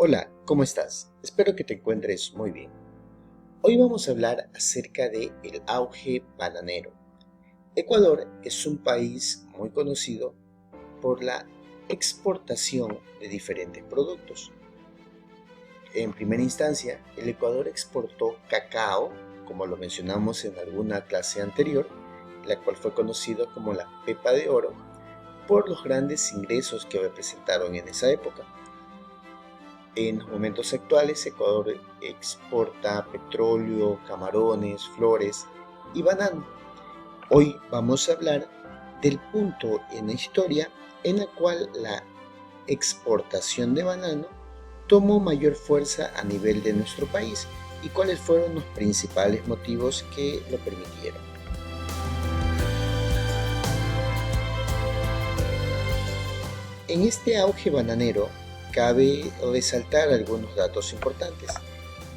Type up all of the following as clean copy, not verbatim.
Hola, ¿cómo estás? Espero que te encuentres muy bien. Hoy vamos a hablar acerca del auge bananero. Ecuador es un país muy conocido por la exportación de diferentes productos. En primera instancia, el Ecuador exportó cacao, como lo mencionamos en alguna clase anterior, la cual fue conocido como la pepa de oro, por los grandes ingresos que representaron en esa época. En los momentos actuales, Ecuador exporta petróleo, camarones, flores y banano. Hoy vamos a hablar del punto en la historia en la cual la exportación de banano tomó mayor fuerza a nivel de nuestro país y cuáles fueron los principales motivos que lo permitieron. En este auge bananero, cabe resaltar algunos datos importantes.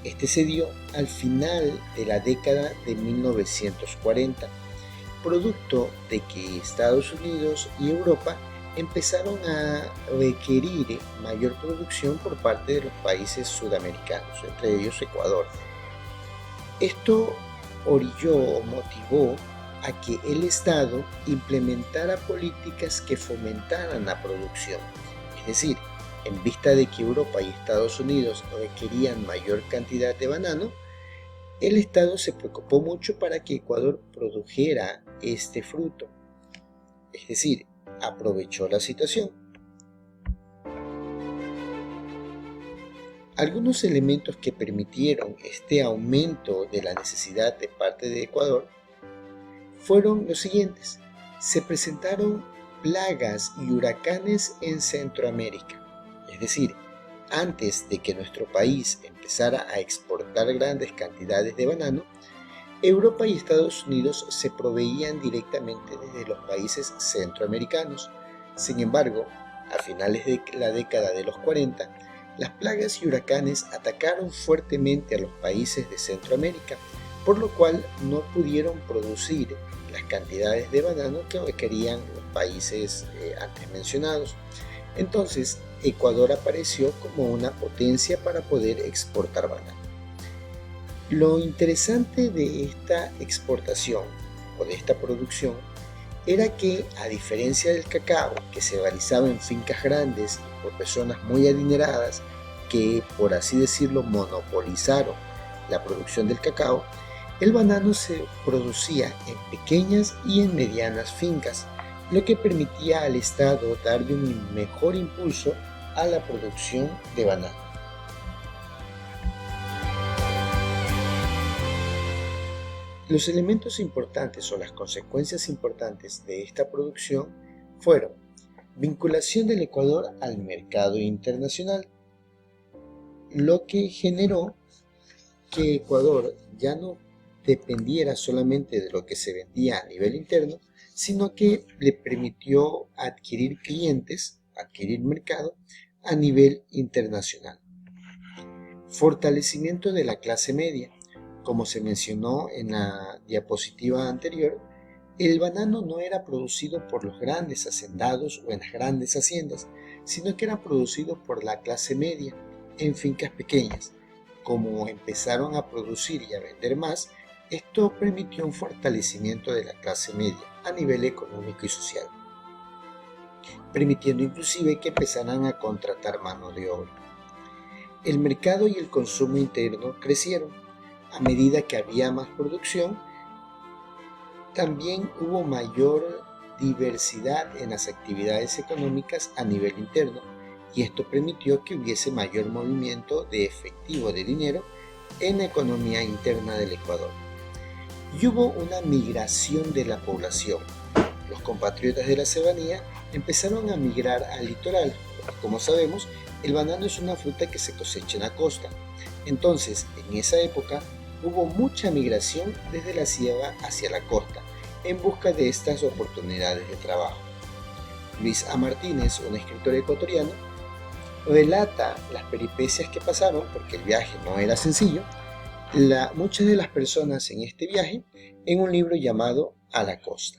Este se dio al final de la década de 1940, producto de que Estados Unidos y Europa empezaron a requerir mayor producción por parte de los países sudamericanos, entre ellos Ecuador. Esto orilló o motivó a que el Estado implementara políticas que fomentaran la producción, es decir, en vista de que Europa y Estados Unidos requerían mayor cantidad de banano, el Estado se preocupó mucho para que Ecuador produjera este fruto. Es decir, aprovechó la situación. Algunos elementos que permitieron este aumento de la necesidad de parte de Ecuador fueron los siguientes. Se presentaron plagas y huracanes en Centroamérica. Es decir, antes de que nuestro país empezara a exportar grandes cantidades de banano, Europa y Estados Unidos se proveían directamente desde los países centroamericanos. Sin embargo, a finales de la década de los 40, las plagas y huracanes atacaron fuertemente a los países de Centroamérica, por lo cual no pudieron producir las cantidades de banano que requerían los países antes mencionados. Entonces, Ecuador apareció como una potencia para poder exportar banano. Lo interesante de esta exportación o de esta producción era que, a diferencia del cacao, que se realizaba en fincas grandes y por personas muy adineradas que, por así decirlo, monopolizaron la producción del cacao, el banano se producía en pequeñas y en medianas fincas, lo que permitía al Estado darle un mejor impulso a la producción de banano. Los elementos importantes o las consecuencias importantes de esta producción fueron vinculación del Ecuador al mercado internacional, lo que generó que Ecuador ya no dependiera solamente de lo que se vendía a nivel interno, sino que le permitió adquirir clientes, adquirir mercado a nivel internacional. Fortalecimiento de la clase media. Como se mencionó en la diapositiva anterior, el banano no era producido por los grandes hacendados o en las grandes haciendas, sino que era producido por la clase media en fincas pequeñas. Como empezaron a producir y a vender más, esto permitió un fortalecimiento de la clase media a nivel económico y social, permitiendo inclusive que empezaran a contratar mano de obra. El mercado y el consumo interno crecieron. A medida que había más producción, también hubo mayor diversidad en las actividades económicas a nivel interno, y esto permitió que hubiese mayor movimiento de efectivo de dinero en la economía interna del Ecuador. Y hubo una migración de la población. Los compatriotas de la serranía empezaron a migrar al litoral, porque como sabemos, el banano es una fruta que se cosecha en la costa. Entonces, en esa época, hubo mucha migración desde la sierra hacia la costa, en busca de estas oportunidades de trabajo. Luis A. Martínez, un escritor ecuatoriano, relata las peripecias que pasaron, porque el viaje no era sencillo, muchas de las personas en este viaje, en un libro llamado A la Costa.